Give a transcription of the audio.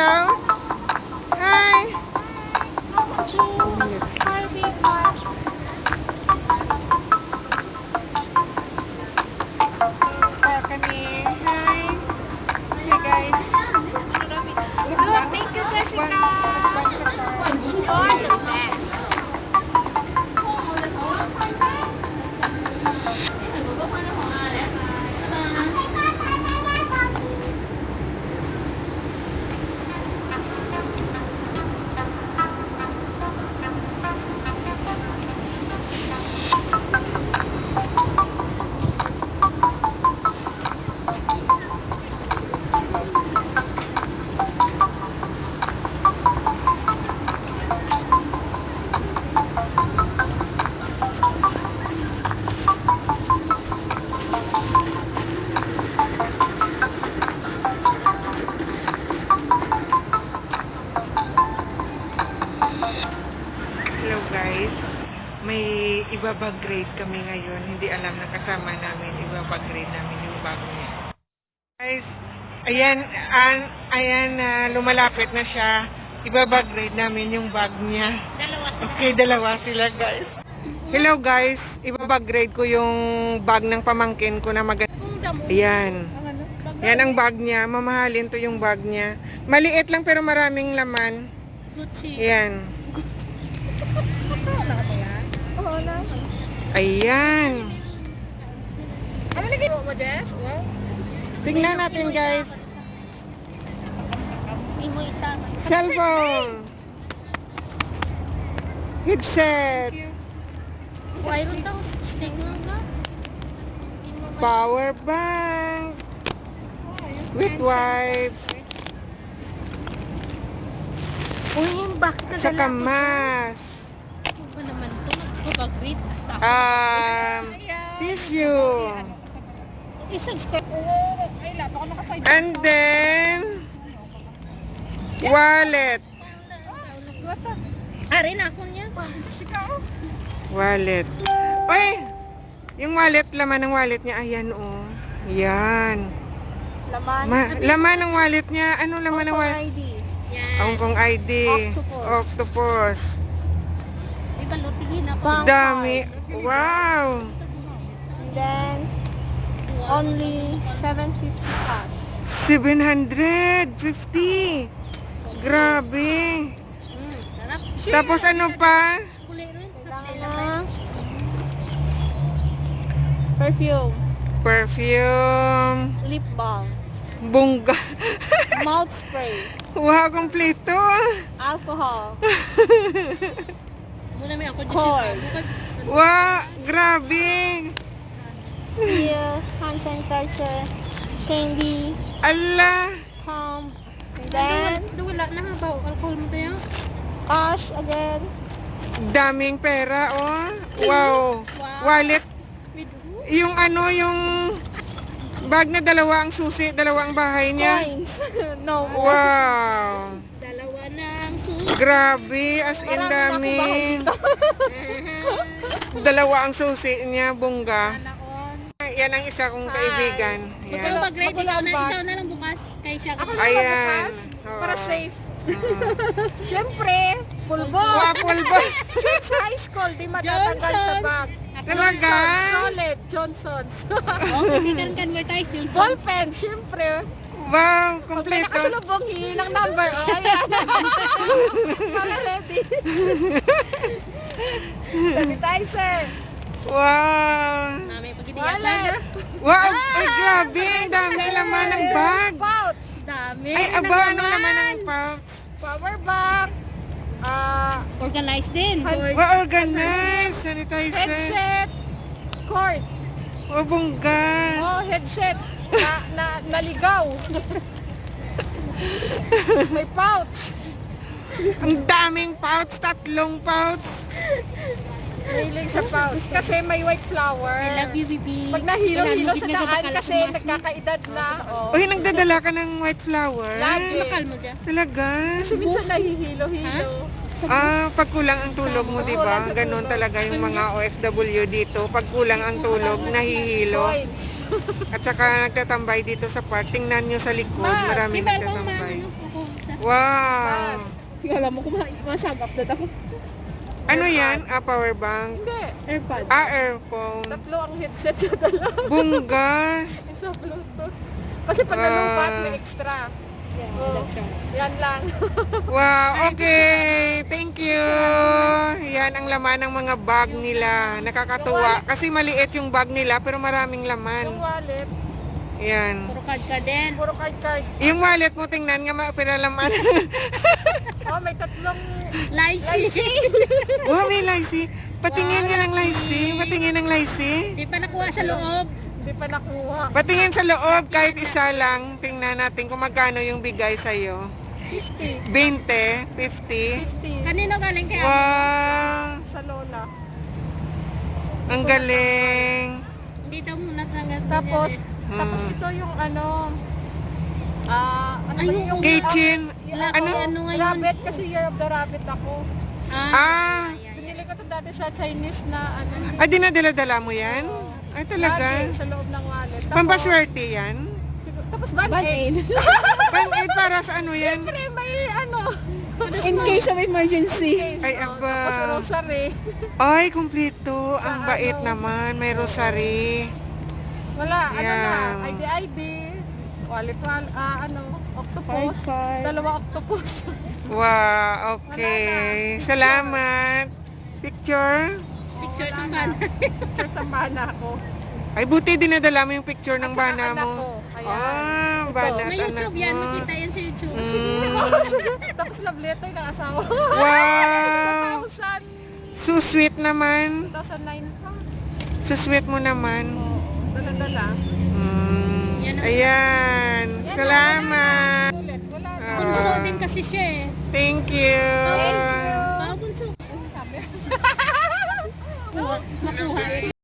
hello. Hi. Hi, big Kami. Hi. Hey guys. Look, thank you, Jessica. You're the best. Hello guys. May ibabag grade kami ngayon. Hindi alam na kasama namin. Ibabag grade namin yung bag niya. Guys, ayan, lumalapit na siya. Ibabag grade namin yung bag niya. Okay, dalawa sila guys. Hello guys. Ibabag grade ko yung bag ng pamangkin ko na maganda. Ayan. Yan ang bag niya. Mamahalin to yung bag niya. Maliit lang pero maraming laman. Ayan. Ayan. Ano lagi mo, Jess? Tingnan natin guys. Imo Cellphone. Headset. Mayroon daw stick lang ba? Power bank. With wipe. Uy, yung box na Saka mask. Ano ba naman ito? Magpapag-read. Tissue. Isang step. Ay, lato ko nakasayad. And then wallet. Arin ako niya. Wallet. Oy! Yung wallet, laman ng wallet niya. Ayan oh. Yan. Laman ng wallet niya. Ano laman ng wallet? ID. Yan. Hong Kong ID. Octopus. Iba lutigin na po. Dami. Wow. And then, only 750 cash. 750. Grabe. Sarap. Tapos ano pa? Kuli rin. Kailangan perfume. Perfume. Lip balm. Bungga. Mouth spray. Wow, kompleto. Alcohol. Muna may ako Cord. Wow, grabe. Pills, hand sanitizer, candy, Ala. comb, and then wala na nga ba alcohol mo tayo? Cash again. Daming pera, oh. Wow. Wallet. Yung ano, yung bag na dalawa ang susi, dalawa ang bahay niya. Coins. No more. Wow. Dalawa na ang susi. Grabe, as in dami. Dalawa ang susi niya, bungga. Yan ang isa kong kaibigan. Yan. Mag-ready ka na, isaw na lang bukas. Kay siya. Ayan. Para Oo. safe. Siyempre, pulbo. Wow, pulbo. Since high school, di matatanggal sa bag. Talaga? Solid, Johnson. Okay, kan advertise yun. Ball pen, siyempre. Wow, Pag may kompleto. nakasulubong, hihingi ng number. Oh, ayan. Para ready. Sanitizer. Wow. Mami, Wallet. Wow, ay grabe, ang dami laman ng bag. Pouch. Dami. Ay, aba, anong laman ng pouch? Power bank. Organized din. Wow, organized. Sanitizer. Headset. Cord. Oh, bungga. Oh, headset. Naligaw. May pouch. Ang daming pouch, 3 pouch. Mailing sa pouch. Kasi may white flower. I love you, baby. Pag nahilo-hilo sa Kailangan mo daan din kasi na nagkakaedad na. Oh. Uy, nagdadala ka ng white flower? Lagi. Bakal mo dyan. Talaga? Kasi minsan nahihilo-hilo. Pag kulang ang tulog mo, di ba? Ganon talaga yung mga OFW dito. Pag kulang ang tulog, nahihilo. At saka nagtatambay dito sa park. Tingnan nyo sa likod, maraming nagtatambay. Wow. Alam mo kung masagap na ako. Ano yan? Power bank? Hindi. AirPods. Earphone. Tatlo ang headset na dala. Bunggas. Isa Bluetooth. Kasi pag Wow. nalupat, may extra. Oh, yan lang. Wow, okay. Thank you. Yan ang laman ng mga bag nila. Nakakatuwa. Kasi maliit yung bag nila pero maraming Yung laman. wallet, Yan. Puro card ka din. puro card. Yung wallet mo, tingnan nga mapiralaman. Oh, may tatlong Lychee. Oh, may lycee. Patingin nga ng lycee. Patingin ng lycee. Di pa nakuha sa loob. hindi pa nakuha. Patingin sa loob, kahit isa lang. Tingnan natin kung magkano yung bigay sa'yo. 50. 20, 50. 50. Kanino galing kaya? Wow! Sa lola. Ang galing. Dito muna sa Tapos, Hmm. tapos ito yung ano, ano Ay, ba yung yung Kitchen. Wala Ano? ko ano ngayon. Rabbit, kasi year of the rabbit ako. Ah. Binili ko to dati sa Chinese na ano. Ah, dinadala-dala mo yan? Ay, talaga? Lagi sa loob ng wallet. Tapos, Pampaswerte yan? Tapos band-aid. Band-aid para sa ano yan? Siyempre, may ano. In case of emergency. Ay, aba. Tapos rosary. Ay, kumpleto. Ang Sa bait ano? naman. May rosary. Wala, ano na, Yan. ID, wallet, octopus. Dalawa octopus. Wow, okay. Salamat. Picture? Picture Wala ng na. bana. Picture sa bana ko. Ay, buti dinadala mo yung picture ng At saka bana anak mo. ko. Ayan. Ah, Ito. bana May at anak YouTube yan. mo. Makita yan sa YouTube. Tapos love letter ng asawa. Wow! 2000, So sweet naman. 2009 pa. So sweet mo naman. Oo, dala-dala. Yan ang- Ayan. Yan, Salamat. Ulit, wala na. Ah. Kung din kasi siya eh. Thank you.